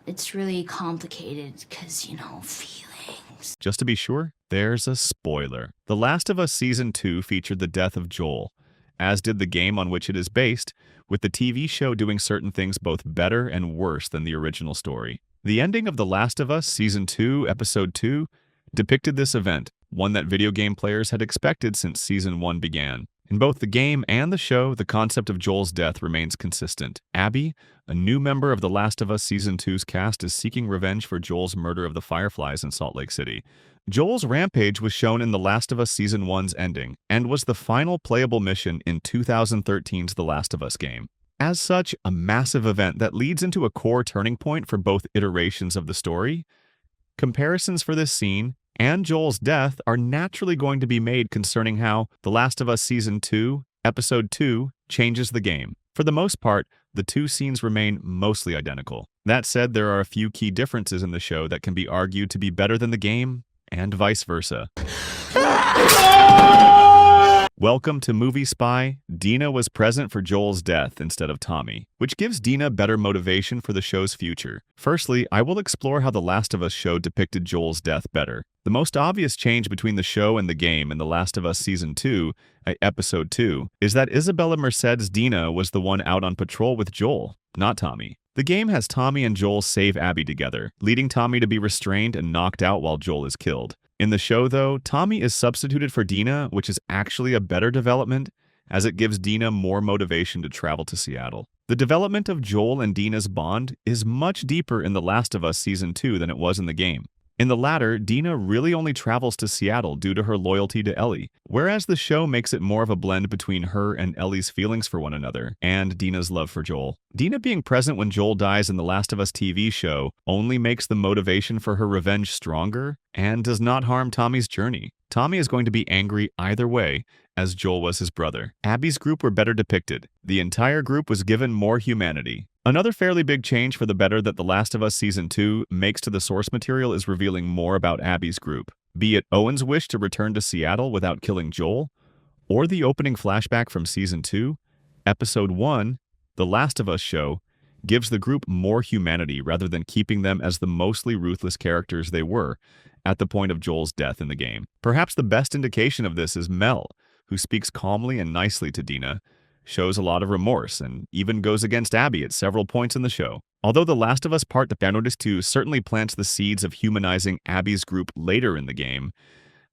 It's really complicated because, feelings. Just to be sure, there's a spoiler. The Last of Us Season 2 featured the death of Joel, as did the game on which it is based, with the TV show doing certain things both better and worse than the original story. The ending of The Last of Us Season 2, Episode 2 depicted this event, one that video game players had expected since Season 1 began. In both the game and the show, the concept of Joel's death remains consistent. Abby, a new member of The Last of Us Season 2's cast, is seeking revenge for Joel's murder of the Fireflies in Salt Lake City. Joel's rampage was shown in The Last of Us Season 1's ending, and was the final playable mission in 2013's The Last of Us game. As such, a massive event that leads into a core turning point for both iterations of the story. Comparisons for this scene and Joel's death are naturally going to be made concerning how The Last of Us Season 2, Episode 2 changes the game. For the most part, the two scenes remain mostly identical. That said, there are a few key differences in the show that can be argued to be better than the game, and vice versa. Welcome to Movie Spy. Dina was present for Joel's death instead of Tommy, which gives Dina better motivation for the show's future. Firstly, I will explore how The Last of Us show depicted Joel's death better. The most obvious change between the show and the game in The Last of Us Season 2, Episode 2, is that Isabella Merced's Dina was the one out on patrol with Joel, not Tommy. The game has Tommy and Joel save Abby together, leading Tommy to be restrained and knocked out while Joel is killed. In the show, though, Tommy is substituted for Dina, which is actually a better development, as it gives Dina more motivation to travel to Seattle. The development of Joel and Dina's bond is much deeper in The Last of Us Season 2 than it was in the game. In the latter, Dina really only travels to Seattle due to her loyalty to Ellie, whereas the show makes it more of a blend between her and Ellie's feelings for one another, and Dina's love for Joel. Dina being present when Joel dies in The Last of Us TV show only makes the motivation for her revenge stronger, and does not harm Tommy's journey. Tommy is going to be angry either way, as Joel was his brother. Abby's group were better depicted. The entire group was given more humanity. Another fairly big change for the better that The Last of Us Season 2 makes to the source material is revealing more about Abby's group, be it Owen's wish to return to Seattle without killing Joel, or the opening flashback from Season 2, Episode 1, The Last of Us show, gives the group more humanity rather than keeping them as the mostly ruthless characters they were at the point of Joel's death in the game. Perhaps the best indication of this is Mel, who speaks calmly and nicely to Dina, shows a lot of remorse, and even goes against Abby at several points in the show. Although The Last of Us Part Notice 2 certainly plants the seeds of humanizing Abby's group later in the game,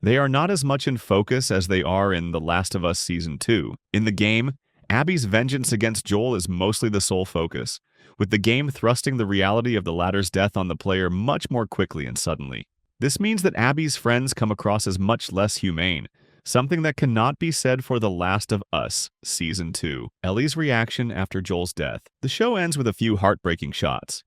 they are not as much in focus as they are in The Last of Us Season 2. In the game, Abby's vengeance against Joel is mostly the sole focus, with the game thrusting the reality of the latter's death on the player much more quickly and suddenly. This means that Abby's friends come across as much less humane, something that cannot be said for The Last of Us Season 2. Ellie's reaction after Joel's death. The show ends with a few heartbreaking shots.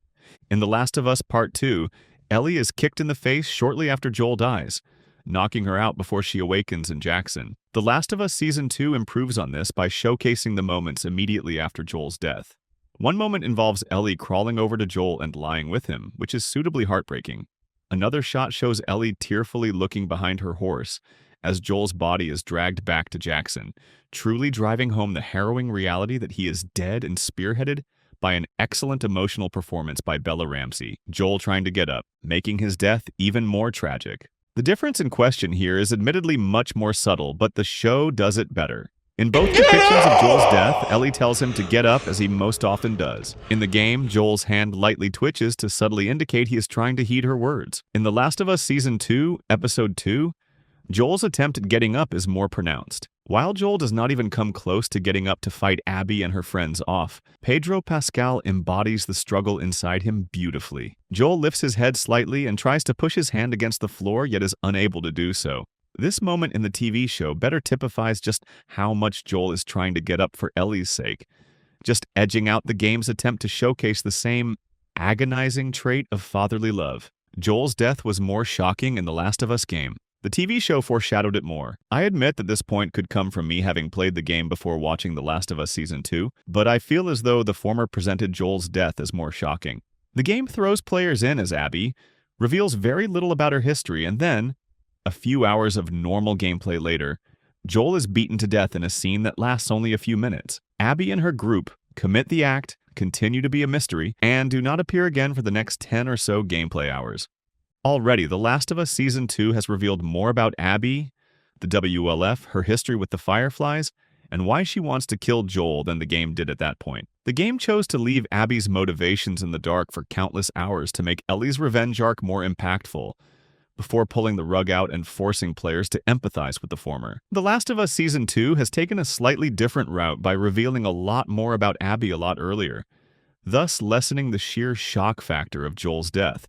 In The Last of Us Part 2, Ellie is kicked in the face shortly after Joel dies, knocking her out before she awakens in Jackson. The Last of Us Season 2 improves on this by showcasing the moments immediately after Joel's death. One moment involves Ellie crawling over to Joel and lying with him, which is suitably heartbreaking. Another shot shows Ellie tearfully looking behind her horse as Joel's body is dragged back to Jackson, truly driving home the harrowing reality that he is dead and spearheaded by an excellent emotional performance by Bella Ramsey, Joel trying to get up, making his death even more tragic. The difference in question here is admittedly much more subtle, but the show does it better. In both depictions of Joel's death, Ellie tells him to get up as he most often does. In the game, Joel's hand lightly twitches to subtly indicate he is trying to heed her words. In The Last of Us Season 2, Episode 2, Joel's attempt at getting up is more pronounced. While Joel does not even come close to getting up to fight Abby and her friends off, Pedro Pascal embodies the struggle inside him beautifully. Joel lifts his head slightly and tries to push his hand against the floor, yet is unable to do so. This moment in the TV show better typifies just how much Joel is trying to get up for Ellie's sake, just edging out the game's attempt to showcase the same agonizing trait of fatherly love. Joel's death was more shocking in The Last of Us game. The TV show foreshadowed it more. I admit that this point could come from me having played the game before watching The Last of Us Season 2, but I feel as though the former presented Joel's death as more shocking. The game throws players in as Abby, reveals very little about her history, and then, a few hours of normal gameplay later, Joel is beaten to death in a scene that lasts only a few minutes. Abby and her group commit the act, continue to be a mystery, and do not appear again for the next 10 or so gameplay hours. Already, The Last of Us Season 2 has revealed more about Abby, the WLF, her history with the Fireflies, and why she wants to kill Joel than the game did at that point. The game chose to leave Abby's motivations in the dark for countless hours to make Ellie's revenge arc more impactful, before pulling the rug out and forcing players to empathize with the former. The Last of Us Season 2 has taken a slightly different route by revealing a lot more about Abby a lot earlier, thus lessening the sheer shock factor of Joel's death,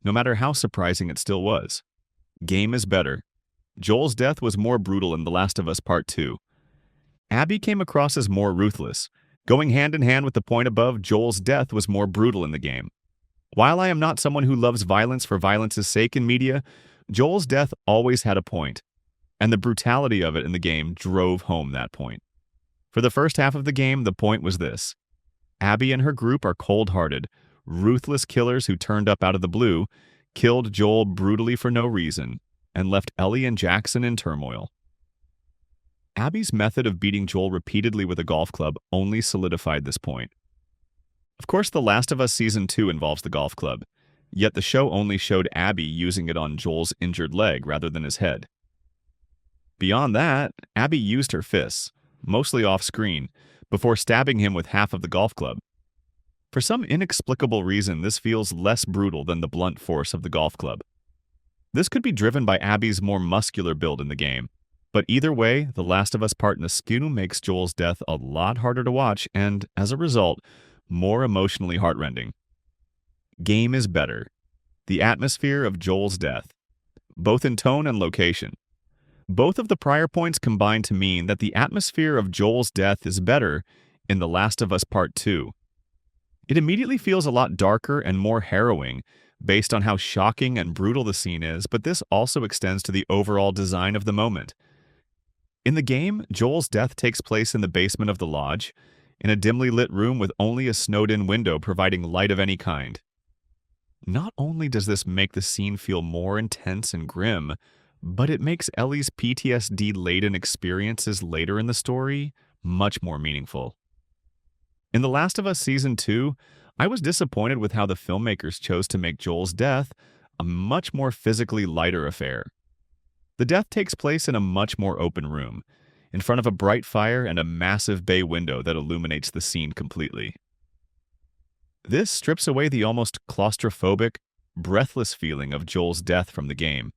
no matter how surprising it still was. Game is better. Joel's death was more brutal in The Last of Us Part 2. Abby came across as more ruthless. Going hand in hand with the point above, Joel's death was more brutal in the game. While I am not someone who loves violence for violence's sake in media, Joel's death always had a point, and the brutality of it in the game drove home that point. For the first half of the game, the point was this: Abby and her group are cold-hearted, ruthless killers who turned up out of the blue, killed Joel brutally for no reason, and left Ellie and Jackson in turmoil. Abby's method of beating Joel repeatedly with a golf club only solidified this point. Of course, The Last of Us Season 2 involves the golf club, yet the show only showed Abby using it on Joel's injured leg rather than his head. Beyond that, Abby used her fists, mostly off-screen, before stabbing him with half of the golf club. For some inexplicable reason, this feels less brutal than the blunt force of the golf club. This could be driven by Abby's more muscular build in the game, but either way, The Last of Us Part Nescunu makes Joel's death a lot harder to watch and, as a result, more emotionally heartrending. Game is better. The atmosphere of Joel's death, both in tone and location. Both of the prior points combine to mean that the atmosphere of Joel's death is better in The Last of Us Part 2. It immediately feels a lot darker and more harrowing, based on how shocking and brutal the scene is, but this also extends to the overall design of the moment. In the game, Joel's death takes place in the basement of the lodge, in a dimly lit room with only a snowed-in window providing light of any kind. Not only does this make the scene feel more intense and grim, but it makes Ellie's PTSD-laden experiences later in the story much more meaningful. In The Last of Us Season 2, I was disappointed with how the filmmakers chose to make Joel's death a much more physically lighter affair. The death takes place in a much more open room, in front of a bright fire and a massive bay window that illuminates the scene completely. This strips away the almost claustrophobic, breathless feeling of Joel's death from the game,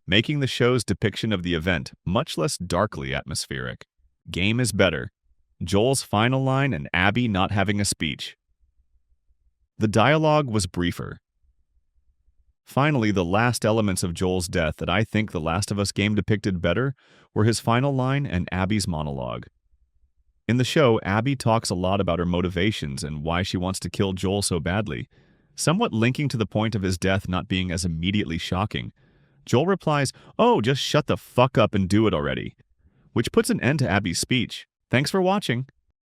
making the show's depiction of the event much less darkly atmospheric. Game is better. Joel's final line and Abby not having a speech. The dialogue was briefer. Finally, the last elements of Joel's death that I think The Last of Us game depicted better were his final line and Abby's monologue. In the show, Abby talks a lot about her motivations and why she wants to kill Joel so badly, somewhat linking to the point of his death not being as immediately shocking. Joel replies, "Oh, just shut the fuck up and do it already," which puts an end to Abby's speech. Thanks for watching.